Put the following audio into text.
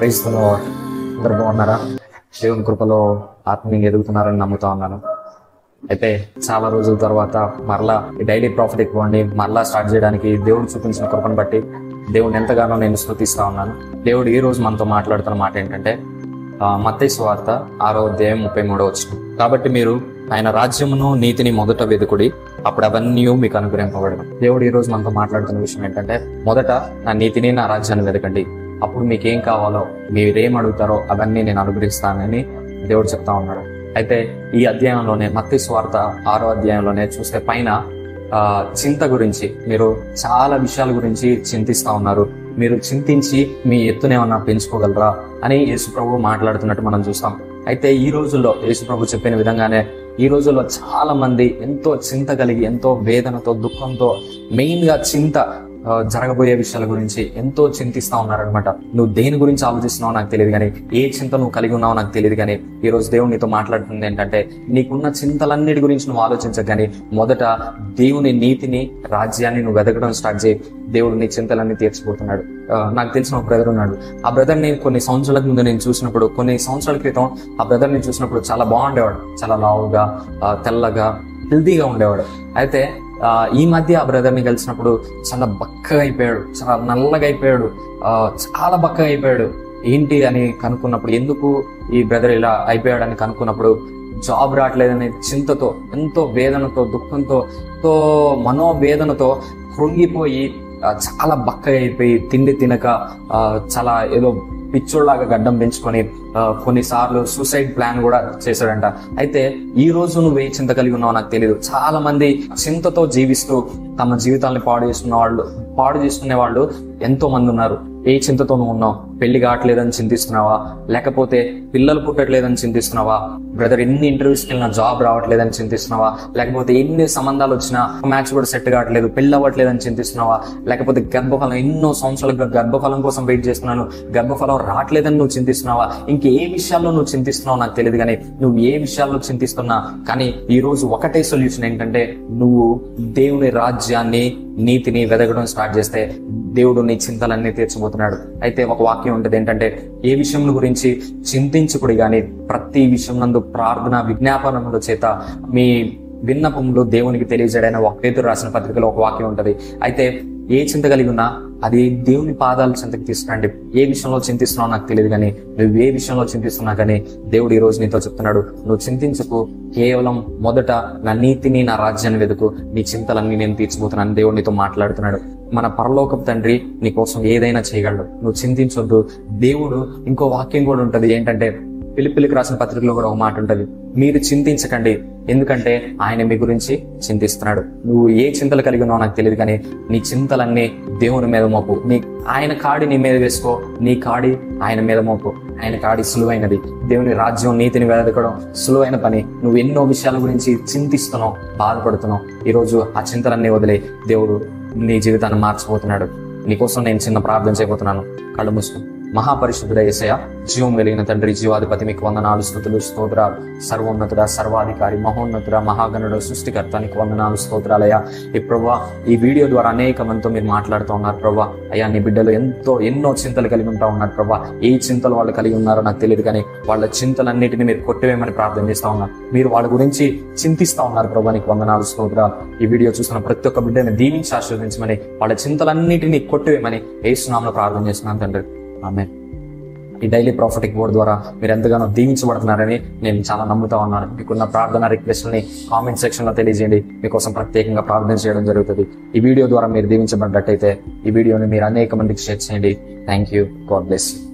Praise the lord. అందరూ బాగున్నారా? దేవుని కృపలో ఆత్మీయంగా ఎదుగుతున్నారని నమ్ముతా ఉన్నాను. అయితే చాలా రోజుల తర్వాత మరలా ఈ డైలీ ప్రాఫిట్ ఎక్కువండి మరలా స్టార్ట్ చేయడానికి దేవుడు చూపించిన కృపను బట్టి దేవుడిని ఎంతగానో నేను స్తుతిస్తా ఉన్నాను. దేవుడు ఈ రోజు మనతో మాట్లాడుతున్న మాట ఏంటంటే మత్తయి సువార్త 6వ అధ్యాయం 33వ వచనం. కాబట్టి మీరు ఆయన రాజ్యమును నీతిని మొదట వెదుకుడి, అప్పుడు అవన్నీ మీకు అనుగ్రహింపబడను. దేవుడు ఈ రోజు మనతో మాట్లాడుతున్న విషయం ఏంటంటే, మొదట నా నీతిని నా రాజ్యాన్ని వెదకండి, అప్పుడు మీకేం కావాలో మీరేం అడుగుతారో అవన్నీ నేను అనుగ్రహిస్తానని దేవుడు చెప్తా ఉన్నాడు. అయితే ఈ అధ్యాయంలోనే మత్తయి సువార్త 6వ అధ్యాయంలోనే చూస్తే పైన చింత గురించి, మీరు చాలా విషయాల గురించి చింతిస్తా ఉన్నారు, మీరు చింతించి మీ ఎత్తునేమన్నా పెంచుకోగలరా అని యేసుప్రభు మాట్లాడుతున్నట్టు మనం చూస్తాం. అయితే ఈ రోజుల్లో యేసుప్రభు చెప్పిన విధంగానే ఈ రోజుల్లో చాలా మంది ఎంతో చింత కలిగి, ఎంతో వేదనతో, దుఃఖంతో, మెయిన్ గా చింత జరగబోయే విషయాల గురించి ఎంతో చింతిస్తా ఉన్నారనమాట. నువ్వు దేని గురించి ఆలోచిస్తున్నావు నాకు తెలియదు కానీ, ఏ చింత నువ్వు కలిగి ఉన్నావు నాకు తెలియదు కానీ, ఈ రోజు దేవుడు నీతో మాట్లాడుతుంది ఏంటంటే, నీకున్న చింతలన్నిటి గురించి నువ్వు ఆలోచించక కానీ మొదట దేవుని నీతిని, రాజ్యాన్ని నువ్వు వెతకడం స్టార్ట్ చేయి. దేవుడు నీ చింతలన్నీ తీర్చిపోతున్నాడు. నాకు తెలిసిన ఒక బ్రదర్ ఉన్నాడు. ఆ బ్రదర్ ని కొన్ని సంవత్సరాల ముందు నేను చూసినప్పుడు, కొన్ని సంవత్సరాల క్రితం ఆ బ్రదర్ ని చూసినప్పుడు చాలా బాగుండేవాడు, చాలా లావుగా, తెల్లగా, హెల్తీగా ఉండేవాడు. అయితే ఈ మధ్య ఆ బ్రదర్ ని కలిసినప్పుడు చాలా బక్కగా అయిపోయాడు, చాలా నల్లగా అయిపోయాడు, చాలా బక్కగా అయిపోయాడు. ఏంటి అని కనుక్కున్నప్పుడు, ఎందుకు ఈ బ్రదర్ ఇలా అయిపోయాడని కనుక్కున్నప్పుడు, జాబ్ రావట్లేదనే చింతతో, ఎంతో వేదనతో, దుఃఖంతో, ఎంతో మనోవేదనతో కృంగిపోయి చాలా బక్కగా అయిపోయి, తిండి తినక చాలా ఏదో పిచ్చోళ్ళలాగా గడ్డం పెంచుకొని కొన్నిసార్లు సూసైడ్ ప్లాన్ కూడా చేశాడంట. అయితే ఈ రోజు నువ్వు ఏ చింత కలిగి ఉన్నావో నాకు తెలియదు. చాలా మంది చింతతో జీవిస్తూ తమ జీవితాన్ని పాడు చేసుకునే వాళ్ళు ఎంతో మంది ఉన్నారు. ఏ చింతతో నువ్వు ఉన్నావు? పెళ్లి కావట్లేదని చింతిస్తున్నావా? లేకపోతే పిల్లలు పుట్టట్లేదని చింతిస్తున్నావా? బ్రదర్ ఎన్ని ఇంటర్వ్యూస్కి వెళ్ళినా జాబ్ రావట్లేదని చింతిస్తున్నావా? లేకపోతే ఎన్ని సంబంధాలు వచ్చినా మ్యాచ్ కూడా సెట్ కావట్లేదు, పెళ్లి అవ్వట్లేదని చింతిస్తున్నావా? లేకపోతే గర్భఫలం, ఎన్నో సంవత్సరాలుగా గర్భఫలం కోసం వెయిట్ చేస్తున్నాను, గర్భఫలం రావట్లేదని నువ్వు చింతిస్తున్నావా? ఇంకే విషయాల్లో నువ్వు చింతిస్తున్నావు నాకు తెలియదు కానీ, నువ్వు ఏ విషయాల్లో చింతిస్తున్నా కానీ ఈ రోజు ఒకటే సొల్యూషన్ ఏంటంటే, నువ్వు దేవుని రాజ్యాన్ని, నీతిని వెదగడం స్టార్ట్ చేస్తే దేవుడు నీ చింతలన్నీ తీర్చబోతున్నాడు. అయితే ఒక వాక్యం ఉంటుంది ఏంటంటే, ఏ విషయం గురించి చింతించుకుడి గాని ప్రతి విషయం నందు ప్రార్థన విజ్ఞాపనముల చేత మీ విన్నపములు దేవునికి తెలియజేయడైన ఒక పేతురు రాసిన పత్రికలో ఒక వాక్యం ఉంటది. అయితే ఏ చింత కలిగి ఉన్నా అది దేవుని పాదాల చింతకి తీసుకురండి. ఏ విషయంలో చింతిస్తున్నావు నాకు తెలియదు కానీ, నువ్వు ఏ విషయంలో చింతిస్తున్నా కానీ దేవుడు ఈ రోజు నీతో చెప్తున్నాడు, నువ్వు చింతించకు, కేవలం మొదట నా నీతిని, నా రాజ్యాన్ని వెతుకు, నీ చింతలన్నీ నేను తీర్చిపోతున్నాను. దేవుడు నీతో మాట్లాడుతున్నాడు. మన పరలోకపు తండ్రి నీ కోసం ఏదైనా చేయగలడు, నువ్వు చింతించొద్దు. దేవుడు ఇంకో వాక్యం కూడా ఉంటది ఏంటంటే, ఫిలిప్పీయులకు రాసిన పత్రికలో కూడా ఒక మాట ఉంటది, మీరు చింతించకండి, ఎందుకంటే ఆయన మీ గురించి చింతిస్తున్నాడు. నువ్వు ఏ చింతలు కలిగి ఉన్నావు నాకు తెలియదు కానీ, నీ చింతలన్నీ దేవుని మీద మోపు. ఆయన కాడి నీ మీద వేసుకో, నీ కాడి ఆయన మీద మోపు. ఆయన కాడి సులువైనది. దేవుని రాజ్యం, నీతిని వెదకడం సులువైన పని. నువ్వు ఎన్నో విషయాల గురించి చింతిస్తున్నావు, బాధపడుతున్నావు. ఈరోజు ఆ చింతలన్నీ వదిలే, దేవుడు నీ జీవితాన్ని మార్చిపోతున్నాడు. నీకోసం నేను చిన్న ప్రార్థన చేయబోతున్నాను. కళ్ళు మూసుకో. మహాపరిశుద్ధుడ యేసయ్య, జీవం వెలిగిన తండ్రి, జీవాధిపతి, మీకు వందనాలు, స్తుతులు, స్తోత్రాలు. సర్వోన్నతుడ, సర్వాధికారి, మహోన్నతుడ, మహాగణుడు, సృష్టికర్త, నీకు వందనాలు, స్తోత్రాలయ్యా. ఈ ప్రభువా, ఈ వీడియో ద్వారా అనేక మందితో మీరు మాట్లాడుతూ ఉన్నారు ప్రభువా. అయ్యా, నీ బిడ్డలు ఎన్నో చింతలు కలిగి ఉంటా ఉన్నారు ప్రభువా. ఏ చింతలు వాళ్ళు కలిగి ఉన్నారో నాకు తెలియదు కానీ, వాళ్ళ చింతలన్నిటిని మీరు కొట్టివేయమని ప్రార్థన చేస్తా ఉన్నారు. మీరు వాళ్ళ గురించి చింతిస్తా ఉన్నారు ప్రభువా. నీకు వందనాలు, స్తోత్రాలు. ఈ వీడియో చూసిన ప్రతి ఒక్క బిడ్డని దీవించి ఆశీర్వదించమని, వాళ్ళ చింతలన్నిటిని కొట్టివేయమని యేసు నామములో ప్రార్థన చేస్తున్నాను తండ్రి. ఆమేన్. ఈ డైలీ ప్రాఫిటిక్ బోర్డ్ ద్వారా మీరు ఎంతగానో దీవించబడుతున్నారని నేను చాలా నమ్ముతా ఉన్నాను. మీకున్న ప్రార్థన రిక్వెస్ట్ని కామెంట్ సెక్షన్ లో తెలియజేయండి. మీకోసం ప్రత్యేకంగా ప్రార్థన చేయడం జరుగుతుంది. ఈ వీడియో ద్వారా మీరు దీవించబడ్డట్టయితే ఈ వీడియోని మీరు అనేక మందికి షేర్ చేయండి. Thank you. God bless you.